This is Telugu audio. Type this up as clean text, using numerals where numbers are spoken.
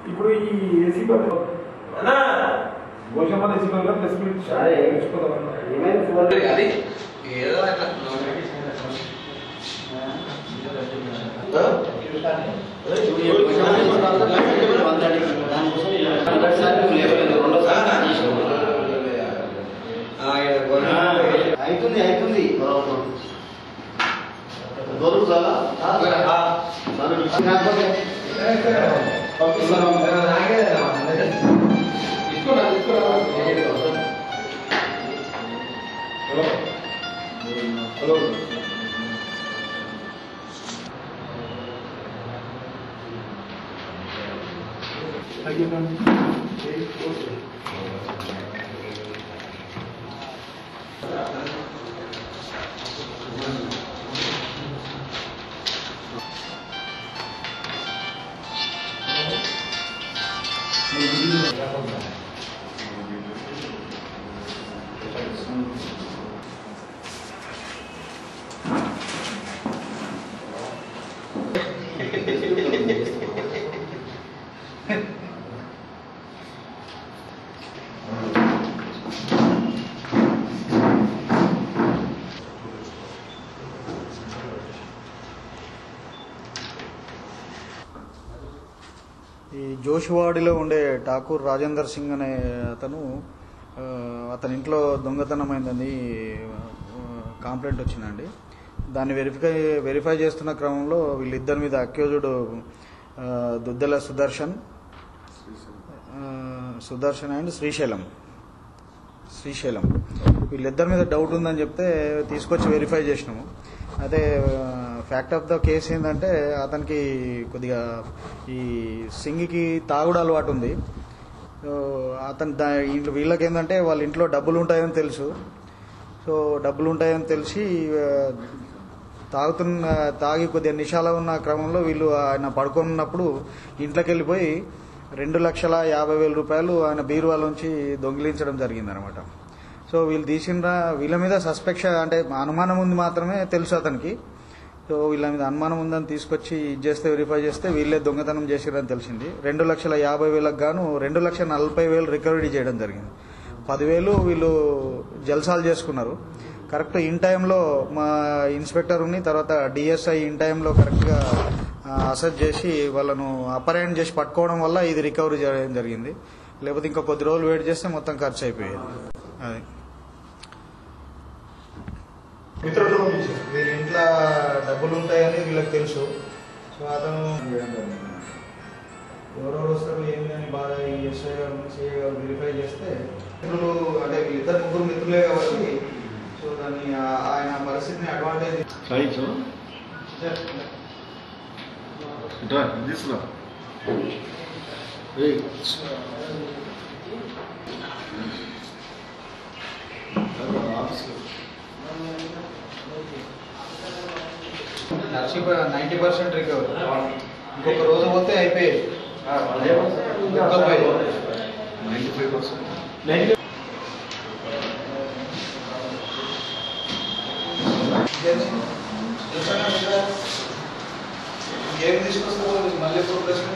ఇప్పుడు ఈ ఏసీ గోషమ్మ ఏసీ ప్రెస్ మీట్ అవుతుంది దొరుకుతుందా హలో ఈ జోషివాడిలో ఉండే ఠాకూర్ రాజేందర్ సింగ్ అనే అతని ఇంట్లో దొంగతనమైందని కంప్లైంట్ వచ్చిందండి. దాన్ని వెరిఫై చేస్తున్న క్రమంలో వీళ్ళిద్దరి మీద అక్యూజ్డ్ దుద్దెల సుదర్శన్ అండ్ శ్రీశైలం వీళ్ళిద్దరి మీద డౌట్ ఉందని చెప్తే తీసుకొచ్చి వెరిఫై చేసినాము. అయితే ఫ్యాక్ట్ ఆఫ్ ద కేసు ఏంటంటే అతనికి కొద్దిగా ఈ సింగికి తాగుడు అలవాటు ఉంది. అతను వీళ్ళకి ఏంటంటే వాళ్ళ ఇంట్లో డబ్బులు ఉంటాయని తెలుసు. సో డబ్బులు ఉంటాయని తెలిసి తాగి కొద్దిగా నిషాలో ఉన్న క్రమంలో వీళ్ళు ఆయన పడుకున్నప్పుడు ఇంట్లోకి వెళ్ళిపోయి 2,50,000 రూపాయలు ఆయన బీరువాలోంచి దొంగిలించడం జరిగిందనమాట. సో వీళ్ళ మీద సస్పెక్షన్ అంటే అనుమానం ఉంది మాత్రమే తెలుసు అతనికి. సో వీళ్ళ మీద అనుమానం ఉందని తీసుకొచ్చి వెరిఫై చేస్తే వీళ్ళే దొంగతనం చేసిరని తెలిసింది. 2,50,000 గాను 2,40,000 రికవరీ చేయడం జరిగింది. 10,000 వీళ్ళు జల్సాలు చేసుకున్నారు. కరెక్ట్ ఇన్ టైంలో మా ఇన్స్పెక్టర్ని తర్వాత డిఎస్ఐ ఇన్ టైంలో కరెక్ట్గా అసెస్ చేసి వాళ్ళను అపరాయణం చేసి పట్టుకోవడం వల్ల ఇది రికవరీ చేయడం జరిగింది. లేకపోతే ఇంకా కొద్ది రోజులు వెయిట్ చేస్తే మొత్తం ఖర్చు అయిపోయేది. అది వీళ్ళ ఇంట్లో డబ్బులు ఉంటాయని వీళ్ళకి తెలుసు. సో అతను ఎవరెవరు వస్తారు ఏంటని బాగా ఈ ఎస్ఐ గారు సిఐ గారు వెరిఫై చేస్తే మిత్రులు అంటే వీళ్ళిద్దరు ముగ్గురు మిత్రులే కాబట్టి సో దాన్ని ఆయన పరిస్థితిని అడ్వాంటేజ్ నర్సింగ్ 90% రికవరీ. ఇంకొక రోజు పోతే అయిపోయేది. 95%. ఏం తీసుకొస్తావు మళ్ళీ ఎప్పుడు ప్రశ్న